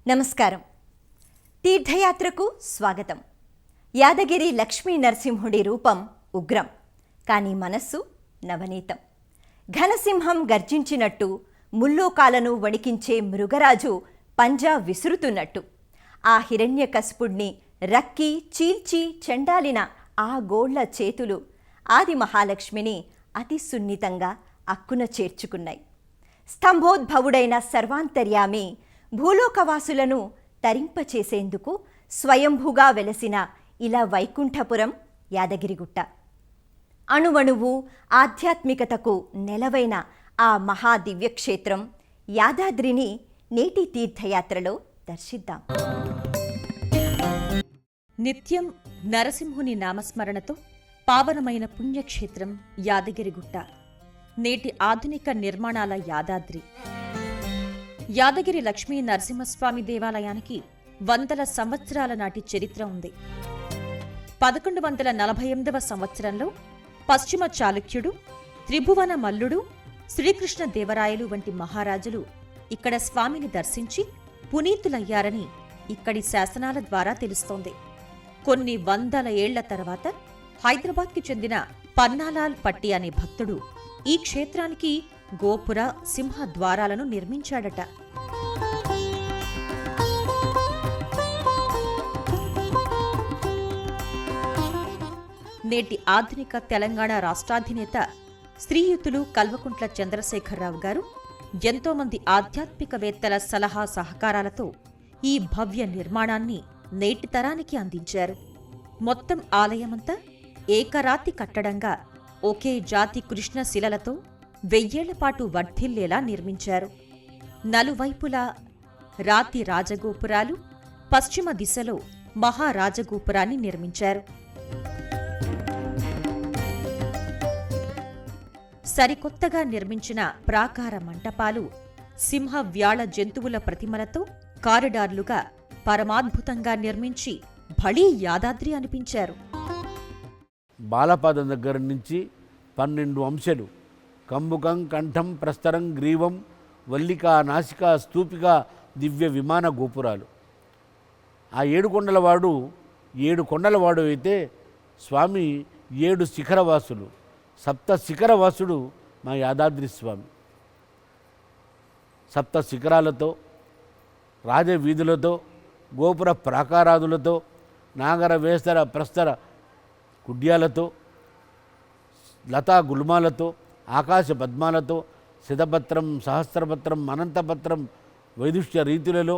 నమస్కారం. తీర్థయాత్రకు స్వాగతం. యాదగిరి లక్ష్మీ నరసింహుడి రూపం ఉగ్రం, కానీ మనస్సు నవనీతం. ఘనసింహం గర్జించినట్టు, ముల్లోకాలను వణికించే మృగరాజు పంజా విసురుతున్నట్టు ఆ హిరణ్యకశిపుణ్ణి రక్కి చీల్చి చెండాలిన ఆ గోళ్ల చేతులు ఆది మహాలక్ష్మిని అతి సున్నితంగా అక్కున చేర్చుకున్నాయి. స్తంభోద్భవుడైన సర్వాంతర్యామి భూలోకవాసులను తరింపచేసేందుకు స్వయంభుగా వెలసిన ఇలా వైకుంఠపురం యాదగిరిగుట్ట. అణువణువు ఆధ్యాత్మికతకు నెలవైన ఆ మహాదివ్యక్షేత్రం యాదాద్రిని నేటి తీర్థయాత్రలో దర్శిద్దాం. నిత్యం నరసింహుని నామస్మరణతో పావనమైన పుణ్యక్షేత్రం యాదగిరిగుట్ట. నేటి ఆధునిక నిర్మాణాల యాదాద్రి. యాదగిరి లక్ష్మీ నరసింహస్వామి దేవాలయానికి వందల సంవత్సరాల నాటి చరిత్ర ఉంది. 1148వ సంవత్సరంలో పశ్చిమ చాళుక్యుడు, త్రిభువన మల్లుడు, శ్రీకృష్ణదేవరాయలు వంటి మహారాజులు ఇక్కడ స్వామిని దర్శించి పునీతులయ్యారని ఇక్కడి శాసనాల ద్వారా తెలుస్తోంది. కొన్ని వందల ఏళ్ల తర్వాత హైదరాబాద్కి చెందిన పన్నాలాల్ పట్టి అనే భక్తుడు ఈ క్షేత్రానికి గోపుర, సింహ ద్వారాలను నిర్మించాడట. నేటి ఆధునిక తెలంగాణ రాష్ట్రాధినేత శ్రీయుతులు కల్వకుంట్ల చంద్రశేఖరరావు గారు ఎంతోమంది ఆధ్యాత్మికవేత్తల సలహా సహకారాలతో ఈ భవ్య నిర్మాణాన్ని నేటి తరానికి అందించారు. మొత్తం ఆలయమంతా ఏకరాతి కట్టడంగా ఒకే జాతి కృష్ణశిలలతో 1000 ఏళ్ల పాటు వర్ధిల్లేలా నిర్మించారు. నలువైపులా రాతి రాజగోపురాలు, పశ్చిమ దిశలో మహారాజగోపురాన్ని నిర్మించారు. సరికొత్తగా నిర్మించిన ప్రాకార మంటపాలు సింహ వ్యాళ జంతువుల ప్రతిమలతో కారిడార్లుగా పరమాద్భుతంగా నిర్మించి భళీ యాదాద్రి అనిపించారు. బాలపాదం దగ్గర నుంచి 12 అంశలు, కంబుకం, కంఠం, ప్రస్తరం, గ్రీవం, వల్లిక, నాసిక, స్తూపిక, దివ్య విమాన గోపురాలు. ఆ 7 కొండలవాడు 7 కొండలవాడు అయితే స్వామి 7 శిఖరవాసులు, 7 శిఖరవాసుడు మా యాదాద్రి స్వామి. 7 శిఖరాలతో, రాజవీధులతో, గోపుర ప్రాకారాదులతో, నాగర వేస్తర ప్రస్తర కుడ్యాలతో, లతా గుల్మాలతో, ఆకాశ పద్మాలతో, శతపత్రం, సహస్రపత్రం, అనంతపత్రం, వైదుష్య రీతులలో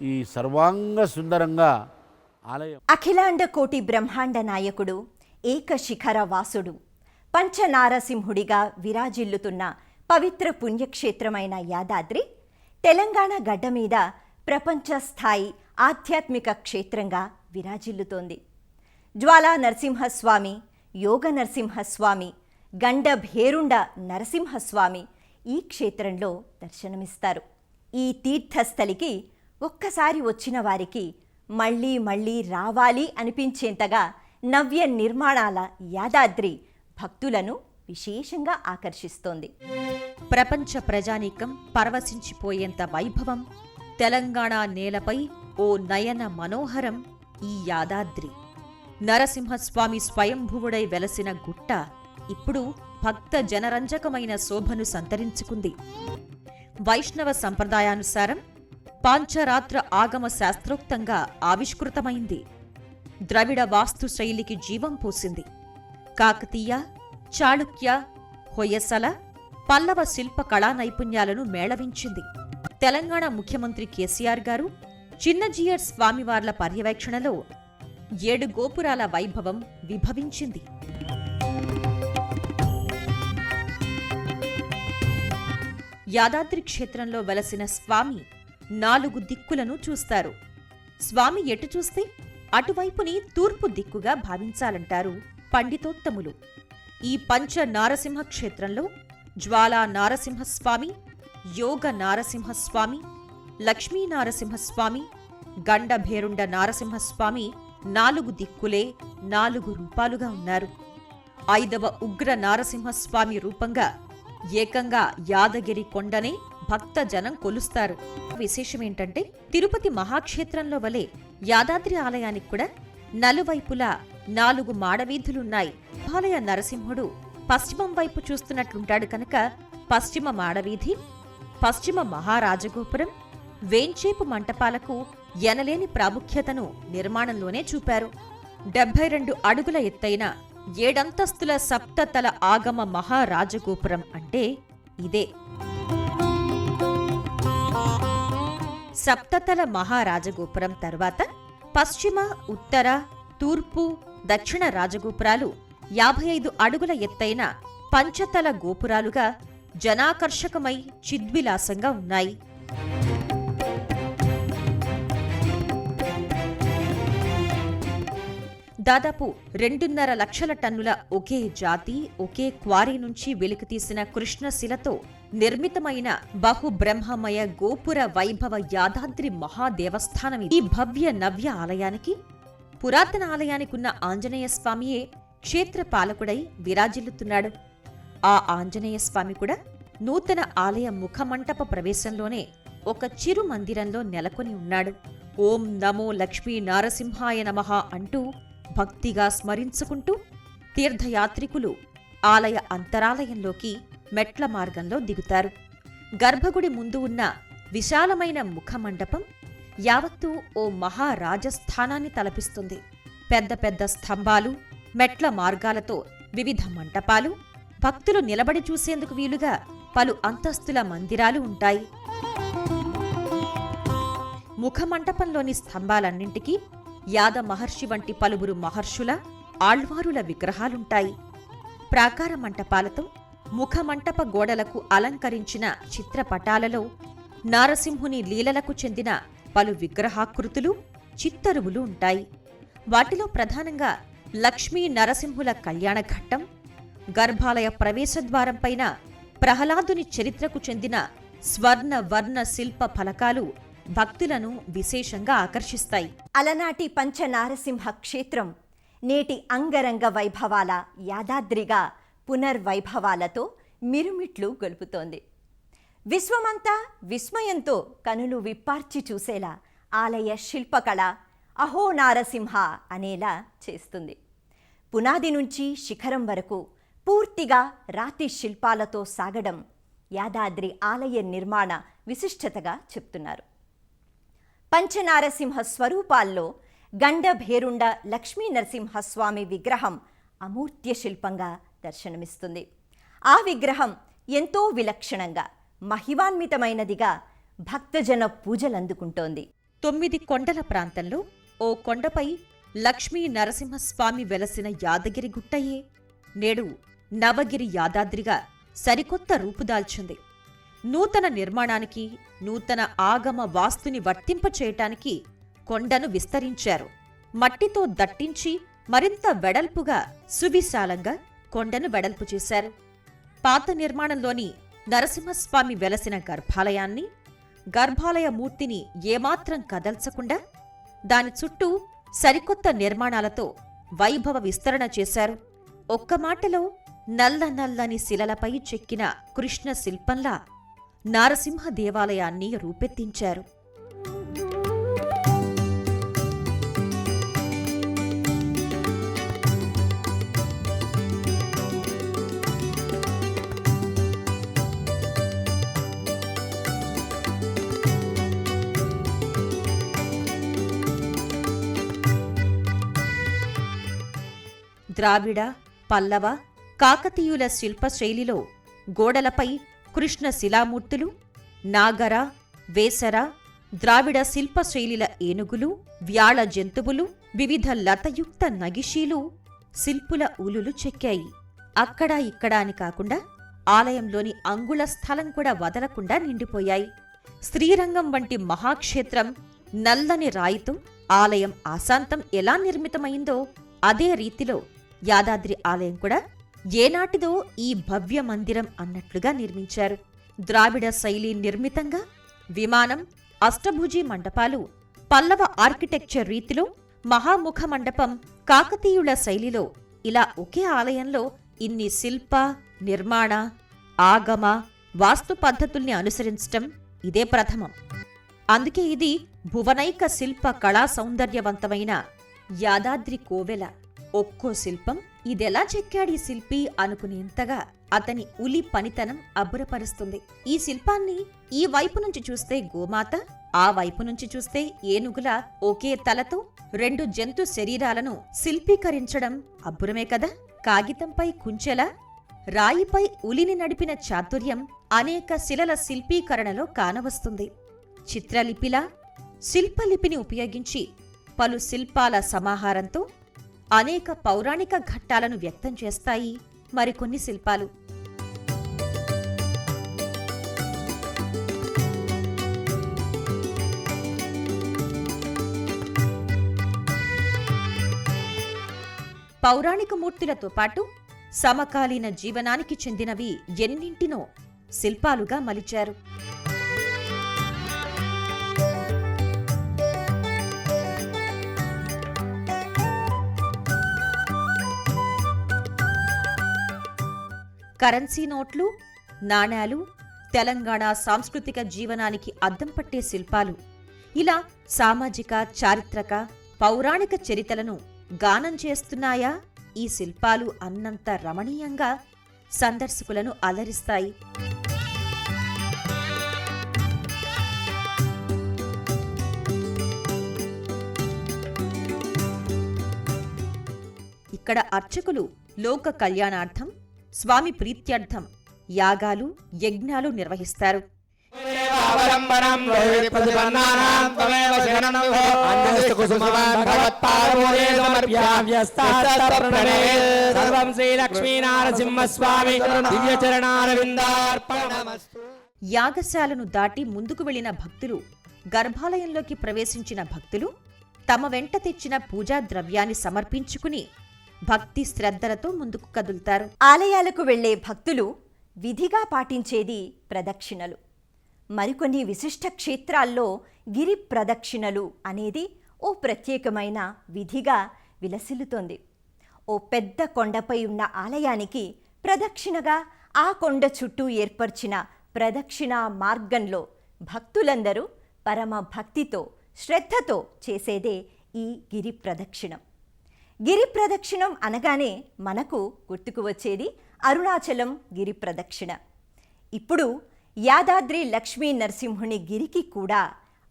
ఈ సర్వాంగ సుందరంగా ఆలయం. అఖిలాండ కోటి బ్రహ్మాండ నాయకుడు, ఏకశిఖర వాసుడు, పంచనారసింహుడిగా విరాజిల్లుతున్న పవిత్ర పుణ్యక్షేత్రమైన యాదాద్రి తెలంగాణ గడ్డ మీద ప్రపంచ స్థాయి ఆధ్యాత్మిక క్షేత్రంగా విరాజిల్లుతోంది. జ్వాలా నరసింహస్వామి, యోగ నరసింహస్వామి, గండ భేరుండ నరసింహస్వామి ఈ క్షేత్రంలో దర్శనమిస్తారు. ఈ తీర్థస్థలికి ఒక్కసారి వచ్చిన వారికి మళ్లీ మళ్లీ రావాలి అనిపించేంతగా నవ్య నిర్మాణాల యాదాద్రి భక్తులను విశేషంగా ఆకర్షిస్తోంది. ప్రపంచ ప్రజానీకం పరవశించిపోయేంత వైభవం, తెలంగాణ నేలపై ఓ నయన మనోహరం ఈ యాదాద్రి. నరసింహస్వామి స్వయంభువుడై వెలసిన గుట్ట ఇప్పుడు భక్త జనరంజకమైన శోభను సంతరించుకుంది. వైష్ణవ సంప్రదాయానుసారం పాంచరాత్ర ఆగమ శాస్త్రోక్తంగా ఆవిష్కృతమైంది. ద్రవిడ వాస్తు శైలికి జీవం పోసింది. కాకతీయ, చాళుక్య, హొయసల, పల్లవ శిల్ప కళా నైపుణ్యాలను మేళవించింది. తెలంగాణ ముఖ్యమంత్రి కేసీఆర్ గారు చిన్నజీయర్ స్వామివార్ల పర్యవేక్షణలో 7 గోపురాల వైభవం విభవించింది. యాదాద్రి క్షేత్రంలో వెలసిన స్వామి 4 దిక్కులను చూస్తారు. స్వామి ఎటు చూస్తే అటువైపుని తూర్పు దిక్కుగా భావించాలంటారు పండితోత్తములు. ఈ పంచ నారసింహ క్షేత్రంలో జ్వాలా నారసింహస్వామి, యోగ నారసింహస్వామి, లక్ష్మీ నారసింహస్వామి, గండభేరుండ నారసింహస్వామి 4 దిక్కులే 4 రూపాలుగా ఉన్నారు. 5వ ఉగ్ర నారసింహస్వామి రూపంగా ఏకంగా యాదగిరి కొండనే భక్త జనం కొలుస్తారు. విశేషమేంటంటే తిరుపతి మహాక్షేత్రంలో వలె యాదాద్రి ఆలయానికి కూడా నలువైపులా 4 మాడవీధులున్నాయి. ఆలయ నరసింహుడు పశ్చిమం వైపు చూస్తున్నట్లుంటాడు కనుక పశ్చిమ మాడవీధి, పశ్చిమ మహారాజగోపురం, వేంచేపు మంటపాలకు ఎనలేని ప్రాముఖ్యతను నిర్మాణంలోనే చూపారు. 72 అడుగుల ఎత్తైన 7 అంతస్తుల సప్తతల ఆగమ మహారాజగోపురం అంటే ఇదే. సప్తతల మహారాజగోపురం తర్వాత పశ్చిమ, ఉత్తర, తూర్పు, దక్షిణ రాజగోపురాలు 55 అడుగుల ఎత్తైన పంచతల గోపురాలుగా జనాకర్షకమై చిద్విలాసంగా ఉన్నాయి. దాదాపు 2.5 లక్షల టన్నుల ఒకే జాతి, ఒకే క్వారీ నుంచి వెలికితీసిన కృష్ణశిలతో నిర్మితమైన బహుబ్రహ్మమయ గోపుర వైభవ యాదాద్రి మహాదేవస్థానం. ఈ భవ్య నవ్య ఆలయానికి, పురాతన ఆలయానికున్న ఆంజనేయ స్వామియే క్షేత్రపాలకుడై విరాజిల్లుతున్నాడు. ఆ ఆంజనేయ స్వామి కూడా నూతన ఆలయ ముఖమంటప ప్రవేశంలోనే ఒక చిరు మందిరంలో నెలకొని ఉన్నాడు. ఓం నమో లక్ష్మీ నారసింహాయ నమః అంటూ భక్తిగా స్మరించుకుంటూ తీర్థయాత్రికులు ఆలయ అంతరాలయంలోకి మెట్ల మార్గంలో దిగుతారు. గర్భగుడి ముందు ఉన్న విశాలమైన ముఖమండపం యావత్తూ ఓ మహారాజస్థానాన్ని తలపిస్తుంది. పెద్ద పెద్ద స్తంభాలు, మెట్ల మార్గాలతో వివిధ మంటపాలు, భక్తులు నిలబడి చూసేందుకు వీలుగా పలు అంతస్తుల మందిరాలు ఉంటాయి. ముఖమంటపంలోని స్తంభాలన్నింటికీ యాద మహర్షి వంటి పలువురు మహర్షుల, ఆళ్వారుల విగ్రహాలుంటాయి. ప్రాకార మంటపాలతో ముఖమంటప గోడలకు అలంకరించిన చిత్రపటాలలో నారసింహుని లీలలకు చెందిన పలు విగ్రహాకృతులు, చిత్తరువులు ఉంటాయి. వాటిలో ప్రధానంగా లక్ష్మీ నరసింహుల కళ్యాణఘట్టం, గర్భాలయ ప్రవేశద్వారంపైన ప్రహ్లాదుని చరిత్రకు చెందిన స్వర్ణ వర్ణ శిల్ప ఫలకాలు భక్తులను విశేషంగా ఆకర్షిస్తాయి. అలనాటి పంచనారసింహ క్షేత్రం నేటి అంగరంగ వైభవాల యాదాద్రిగా పునర్వైభవాలతో మిరుమిట్లు గొలుపుతోంది. విశ్వమంతా విస్మయంతో కనులు విప్పార్చి చూసేలా ఆలయ శిల్పకళ అహో నారసింహ అనేలా చేస్తుంది. పునాది నుంచి శిఖరం వరకు పూర్తిగా రాతి శిల్పాలతో సాగడం యాదాద్రి ఆలయ నిర్మాణ విశిష్టతగా చెప్తున్నారు. పంచనారసింహ స్వరూపాల్లో గండభేరుండ లక్ష్మీ నరసింహస్వామి విగ్రహం అమూర్త్య శిల్పంగా దర్శనమిస్తుంది. ఆ విగ్రహం ఎంతో విలక్షణంగా, మహిమాన్వితమైనదిగా భక్తజన పూజలందుకుంటోంది. 9 కొండల ప్రాంతంలో ఓ కొండపై లక్ష్మీ నరసింహస్వామి వెలసిన యాదగిరి గుట్టయే నేడు నవగిరి యాదాద్రిగా సరికొత్త రూపుదాల్చింది. నూతన నిర్మాణానికి, నూతన ఆగమ వాస్తుని వర్తింపచేయటానికి కొండను విస్తరించారు. మట్టితో దట్టించి మరింత వెడల్పుగా, సువిశాలంగా కొండను వెడల్పు చేశారు. పాత నిర్మాణంలోని నరసింహస్వామి వెలసిన గర్భాలయాన్ని, గర్భాలయ మూర్తిని ఏమాత్రం కదల్చకుండా దాని చుట్టూ సరికొత్త నిర్మాణాలతో వైభవ విస్తరణ చేశారు. ఒక్క మాటలో నల్ల నల్లని శిలలపై చెక్కిన కృష్ణ శిల్పంలా నారసింహ దేవాలయాన్ని రూపెత్తించారు. ద్రావిడ, పల్లవ, కాకతీయుల శిల్పశైలిలో గోడలపై కృష్ణ శిలామూర్తులు, నాగర, వేసర, ద్రావిడ శిల్పశైలిల ఏనుగులు, వ్యాళ జంతువులు, వివిధ లతయుక్త నగిషీలు శిల్పుల ఊలులు చెక్కాయి. అక్కడా ఇక్కడా అని కాకుండా ఆలయంలోని అంగుళ స్థలం కూడా వదలకుండా నిండిపోయాయి. శ్రీరంగం వంటి మహాక్షేత్రం నల్లని రాయితో ఆలయం ఆశాంతం ఎలా నిర్మితమైందో అదే రీతిలో యాదాద్రి ఆలయం కూడా ఏనాటిదో ఈ భవ్య మందిరం అన్నట్లుగా నిర్మించారు. ద్రావిడ శైలి నిర్మితంగా విమానం, అష్టభుజి మండపాలు, పల్లవ ఆర్కిటెక్చర్ రీతిలో మహాముఖ మండపం కాకతీయుల శైలిలో ఇలా ఒకే ఆలయంలో ఇన్ని శిల్ప, నిర్మాణ, ఆగమ, వాస్తు పద్ధతుల్ని అనుసరించటం ఇదే ప్రథమం. అందుకే ఇది భువనైక శిల్ప కళా సౌందర్యవంతమైన యాదాద్రి కోవెల. ఒక్కో శిల్పం ఇదెలా చెక్కాడీ శిల్పి అనుకునేంతగా అతని ఉలి పనితనం అబ్బురపరుస్తుంది. ఈ శిల్పాన్ని ఈ వైపు నుంచి చూస్తే గోమాత, ఆ వైపు నుంచి చూస్తే ఏనుగుల ఒకే తలతో 2 జంతు శరీరాలను శిల్పీకరించడం అబ్బురమే కదా. కాగితంపై కుంచెల, రాయిపై ఉలిని నడిపిన చాతుర్యం అనేక శిలల శిల్పీకరణలో కానవస్తుంది. చిత్రలిపిలా శిల్పలిపిని ఉపయోగించి పలు శిల్పాల సమాహారంతో అనేక పౌరాణిక ఘట్టాలను వ్యక్తం చేస్తాయి మరికొన్ని శిల్పాలు. పౌరాణిక మూర్తులతో పాటు సమకాలీన జీవనానికి చెందినవి ఎన్నింటినో శిల్పాలుగా మలిచారు. కరెన్సీ నోట్లు, నాణేలు, తెలంగాణ సాంస్కృతిక జీవనానికి అద్దం పట్టే శిల్పాలు. ఇలా సామాజిక, చారిత్రక, పౌరాణిక చరిత్రలను గానం చేస్తున్నాయా ఈ శిల్పాలు అన్నంత రమణీయంగా సందర్శకులను అలరిస్తాయి. ఇక్కడ అర్చకులు లోక కళ్యాణార్థం, స్వామి ప్రీత్యర్థం యాగాలు, యజ్ఞాలు నిర్వహిస్తారు. యాగశాలను దాటి ముందుకు వెళ్లిన భక్తులు, గర్భాలయంలోకి ప్రవేశించిన భక్తులు తమ వెంట తెచ్చిన పూజా ద్రవ్యాన్ని సమర్పించుకుని భక్తి శ్రద్ధలతో ముందుకు కదులుతారు. ఆలయాలకు వెళ్లే భక్తులు విధిగా పాటించేది ప్రదక్షిణలు. మరికొన్ని విశిష్ట క్షేత్రాల్లో గిరి ప్రదక్షిణలు అనేది ఓ ప్రత్యేకమైన విధిగా విలసిల్లుతోంది. ఓ పెద్ద కొండపై ఉన్న ఆలయానికి ప్రదక్షిణగా ఆ కొండ చుట్టూ ఏర్పర్చిన ప్రదక్షిణ మార్గంలో భక్తులందరూ పరమ భక్తితో, శ్రద్ధతో చేసేదే ఈ గిరి ప్రదక్షిణం. గిరి ప్రదక్షిణం అనగానే మనకు గుర్తుకు వచ్చేది అరుణాచలం గిరి ప్రదక్షిణ. ఇప్పుడు యాదాద్రి లక్ష్మీ నరసింహుని గిరికి కూడా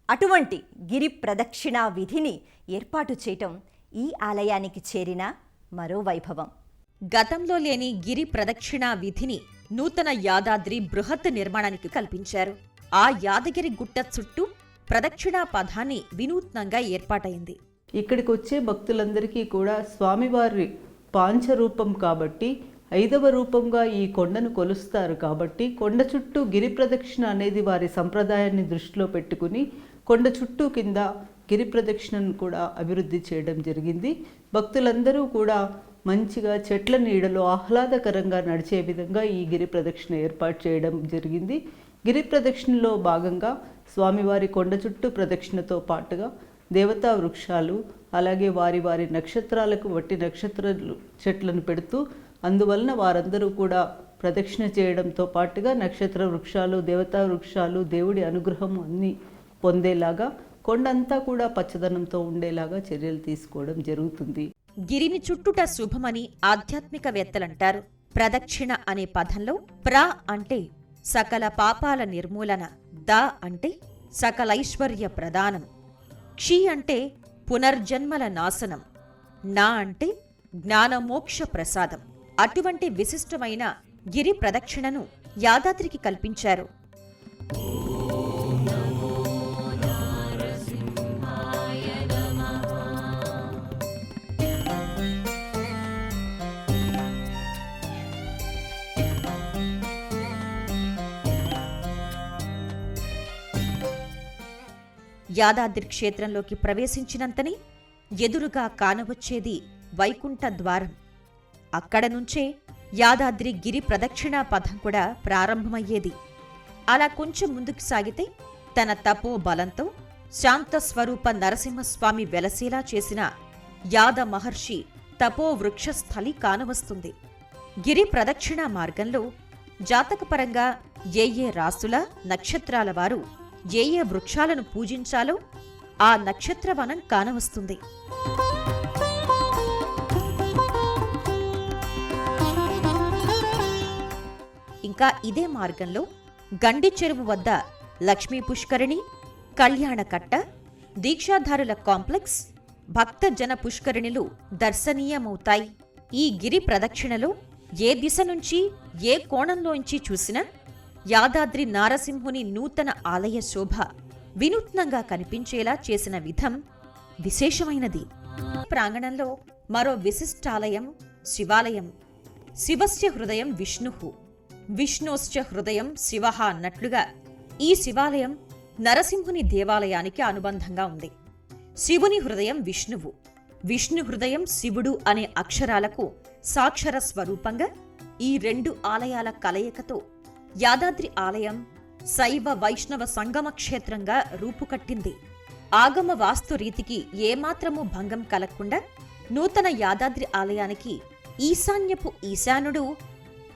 అటువంటి గిరి ప్రదక్షిణ విధిని ఏర్పాటు చేయటం ఈ ఆలయానికి చేరిన మరో వైభవం. గతంలో లేని గిరి ప్రదక్షిణ విధిని నూతన యాదాద్రి బృహత్ నిర్మాణానికి కల్పించారు. ఆ యాదగిరి గుట్ట చుట్టూ ప్రదక్షిణా పథాన్ని వినూత్నంగా ఏర్పాటైంది. ఇక్కడికి వచ్చే భక్తులందరికీ కూడా స్వామివారి పాంచరూపం కాబట్టి 5వ రూపంగా ఈ కొండను కొలుస్తారు. కాబట్టి కొండ చుట్టూ గిరి ప్రదక్షిణ అనేది వారి సంప్రదాయాన్ని దృష్టిలో పెట్టుకుని కొండ చుట్టూ కింద గిరి ప్రదక్షిణను కూడా అభివృద్ధి చేయడం జరిగింది. భక్తులందరూ కూడా మంచిగా చెట్ల నీడలో ఆహ్లాదకరంగా నడిచే విధంగా ఈ గిరి ప్రదక్షిణ ఏర్పాటు చేయడం జరిగింది. గిరి ప్రదక్షిణలో భాగంగా స్వామివారి కొండ చుట్టూ ప్రదక్షిణతో పాటుగా దేవతా వృక్షాలు, అలాగే వారి వారి నక్షత్రాలకు వట్టి నక్షత్ర చెట్లను పెడుతూ అందువలన వారందరూ కూడా ప్రదక్షిణ చేయడంతో పాటుగా నక్షత్ర వృక్షాలు, దేవతా వృక్షాలు, దేవుడి అనుగ్రహం అన్నీ పొందేలాగా కొండంతా కూడా పచ్చదనంతో ఉండేలాగా చర్యలు తీసుకోవడం జరుగుతుంది. గిరిని చుట్టుట శుభమని ఆధ్యాత్మికవేత్తలంటారు. ప్రదక్షిణ అనే పదంలో ప్ర అంటే సకల పాపాల నిర్మూలన, ద అంటే సకలైశ్వర్య ప్రదానం, క్షి అంటే పునర్జన్మల నాశనం, నా అంటే జ్ఞానమోక్ష ప్రసాదం. అటువంటి విశిష్టమైన గిరి ప్రదక్షిణను యాదాద్రికి కల్పించారు. యాదాద్రి క్షేత్రంలోకి ప్రవేశించినంతనే ఎదురుగా కానవచ్చేది వైకుంఠ ద్వారం. అక్కడ నుంచే యాదాద్రి గిరి ప్రదక్షిణా పథం కూడా ప్రారంభమయ్యేది. అలా కొంచెం ముందుకు సాగితే తన తపో బలంతో శాంతస్వరూప నరసింహస్వామి వెలసేలా చేసిన యాద మహర్షి తపో వృక్షస్థలి కానవస్తుంది. గిరి ప్రదక్షిణా మార్గంలో జాతకపరంగా ఏ ఏ రాసుల నక్షత్రాల వారు ఏ ఏ వృక్షాలను పూజించాలో ఆ నక్షత్రవనం కానవస్తుంది. ఇంకా ఇదే మార్గంలో గండి చెరువు వద్ద లక్ష్మీ పుష్కరిణి, కళ్యాణకట్ట, దీక్షాధారుల కాంప్లెక్స్, భక్త జన పుష్కరిణిలు దర్శనీయమవుతాయి. ఈ గిరి ప్రదక్షిణలో ఏ దిశ నుంచి ఏ కోణంలోంచి చూసినా యాదాద్రి నారసింహుని నూతన ఆలయ శోభ వినూత్నంగా కనిపించేలా చేసిన విధం విశేషమైనది. ప్రాంగణంలో మరో విశిష్టాలయం శివాలయం. శివస్య హృదయం విష్ణుః, విష్ణోశ్చ హృదయం శివః అన్నట్లుగా ఈ శివాలయం నరసింహుని దేవాలయానికి అనుబంధంగా ఉంది. శివుని హృదయం విష్ణువు, విష్ణు హృదయం శివుడు అనే అక్షరాలకు సాక్షర స్వరూపంగా ఈ రెండు ఆలయాల కలయికతో యాదాద్రి ఆలయం శైవ వైష్ణవ సంగమ క్షేత్రంగా రూపుకట్టింది. ఆగమ వాస్తు రీతికి ఏమాత్రమూ భంగం కలగకుండా నూతన యాదాద్రి ఆలయానికి ఈశాన్యపు ఈశానుడు,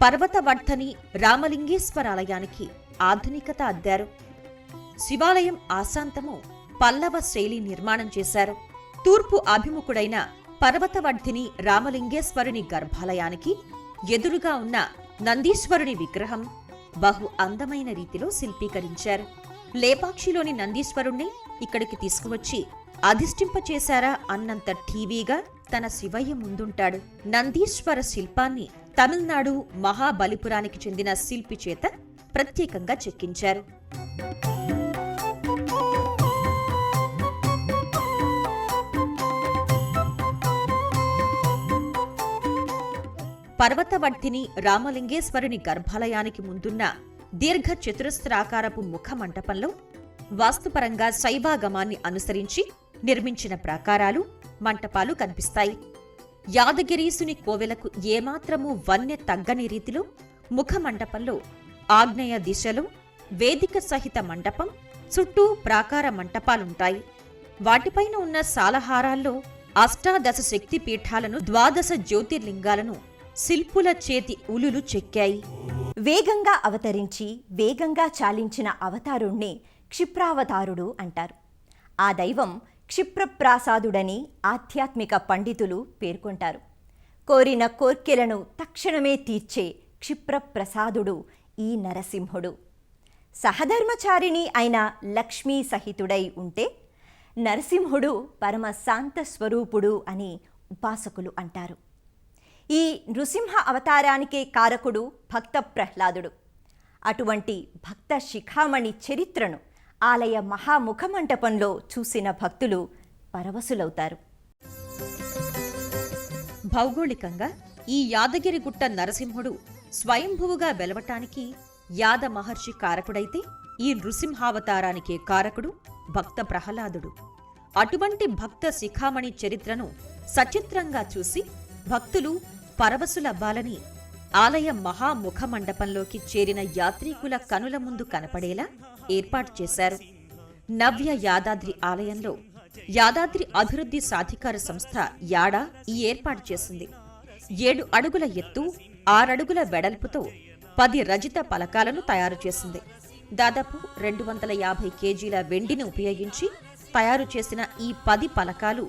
పర్వతవర్ధని రామలింగేశ్వరాలయానికి ఆధునికత అద్దారు. శివాలయం ఆశాంతము పల్లవ శైలి నిర్మాణం చేశారు. తూర్పు అభిముఖుడైన పర్వతవర్ధిని రామలింగేశ్వరుని గర్భాలయానికి ఎదురుగా ఉన్న నందీశ్వరుని విగ్రహం బహు అందమైన రీతిలో శిల్పీకరించారు. లేపాక్షిలోని నందీశ్వరుణ్ణి ఇక్కడికి తీసుకువచ్చి అధిష్ఠింపచేశారా అన్నంత ఠీవీగా తన శివయ్య ముందుంటాడు. నందీశ్వర శిల్పాన్ని తమిళనాడు మహాబలిపురానికి చెందిన శిల్పి చేత ప్రత్యేకంగా చెక్కించారు. పర్వతవర్ధిని రామలింగేశ్వరుని గర్భాలయానికి ముందున్న దీర్ఘ చతురస్రాకారపు ముఖ మంటపంలో వాస్తుపరంగా శైవాగమాన్ని అనుసరించి నిర్మించిన ప్రాకారాలు, మంటపాలు కనిపిస్తాయి. యాదగిరీసుని కోవెలకు ఏమాత్రమూ వన్నె తగ్గని రీతిలో ముఖ మంటపంలో ఆగ్నేయ దిశలో వేదిక సహిత మంటపం, చుట్టూ ప్రాకార మంటపాలుంటాయి. వాటిపైన ఉన్న సాలహారాల్లో అష్టాదశ శక్తి పీఠాలను, 12 జ్యోతిర్లింగాలను శిల్పుల చేతి ఉలులు చెక్కాయి. వేగంగా అవతరించి వేగంగా చాలించిన అవతారుణ్ణి క్షిప్రావతారుడు అంటారు. ఆ దైవం క్షిప్రప్రాసాదుడని ఆధ్యాత్మిక పండితులు పేర్కొంటారు. కోరిన కోర్కెలను తక్షణమే తీర్చే క్షిప్రప్రసాదుడు ఈ నరసింహుడు. సహధర్మచారిణి అయిన లక్ష్మీ సహితుడై ఉంటే నరసింహుడు పరమ శాంత స్వరూపుడు అని ఉపాసకులు అంటారు. ఈ నృసింహ అవతారానికే కారకుడు భక్త ప్రహ్లాదుడు. అటువంటి భక్త శిఖామణి చరిత్రను ఆలయ మహాముఖమంటపంలో చూసిన భక్తులు పరవశులవుతారు. భౌగోళికంగా ఈ యాదగిరిగుట్ట నరసింహుడు స్వయంభువుగా వెలవటానికి యాద మహర్షి కారకుడైతే ఈ నృసింహావతారానికే కారకుడు భక్త ప్రహ్లాదుడు. అటువంటి భక్త శిఖామణి చరిత్రను సచిత్రంగా చూసి భక్తులు పరవశులవ్వాలని ఆలయ మహాముఖమండపంలోకి చేరిన యాత్రికుల కనుల ముందు కనపడేలా ఏర్పాటు చేశారు. నవ్య యాదాద్రి ఆలయంలో యాదాద్రి అభివృద్ధి సాధికార సంస్థ యాడా ఈ ఏర్పాటు చేసింది. 7 అడుగుల ఎత్తు, 6 అడుగుల వెడల్పుతో 10 రజిత పలకాలను తయారు చేసింది. దాదాపు 250 కేజీల వెండిని ఉపయోగించి తయారు చేసిన ఈ 10 పలకాలు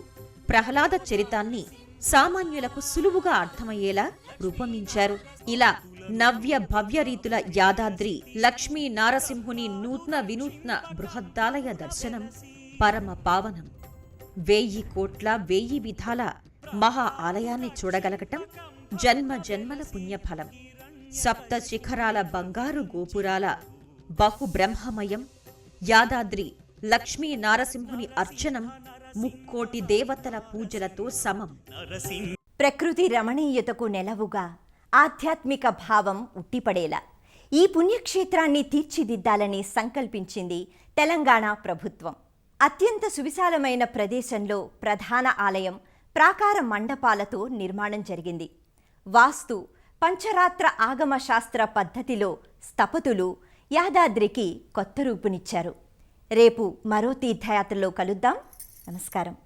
ప్రహ్లాద చరితాన్ని సామాన్యులకు సులువుగా అర్థమయ్యేలా రూపొందించారు. ఇలా నవ్య భవ్య రీతుల యాదాద్రి లక్ష్మీ నారసింహుని నూత్న వినూత్న బృహద్దాలయ దర్శనం పరమ పావనం. 1000 కోట్ల 1000 విధాల మహా ఆలయాన్ని చూడగలగటం జన్మ జన్మల పుణ్యఫలం. 7 శిఖరాల బంగారు గోపురాల బహుబ్రహ్మమయం యాదాద్రి లక్ష్మీ నారసింహుని అర్చనం 3 కోటి దేవతల పూజలతో సమం. ప్రకృతి రమణీయతకు నెలవుగా ఆధ్యాత్మిక భావం ఉట్టిపడేలా ఈ పుణ్యక్షేత్రాన్ని తీర్చిదిద్దాలని సంకల్పించింది తెలంగాణ ప్రభుత్వం. అత్యంత సువిశాలమైన ప్రదేశంలో ప్రధాన ఆలయం ప్రాకార మండపాలతో నిర్మాణం జరిగింది. వాస్తు పంచరాత్ర ఆగమ శాస్త్ర పద్ధతిలో స్థపతులు యాదాద్రికి కొత్త రూపునిచ్చారు. రేపు మరో తీర్థయాత్రలో కలుద్దాం. నమస్కారం.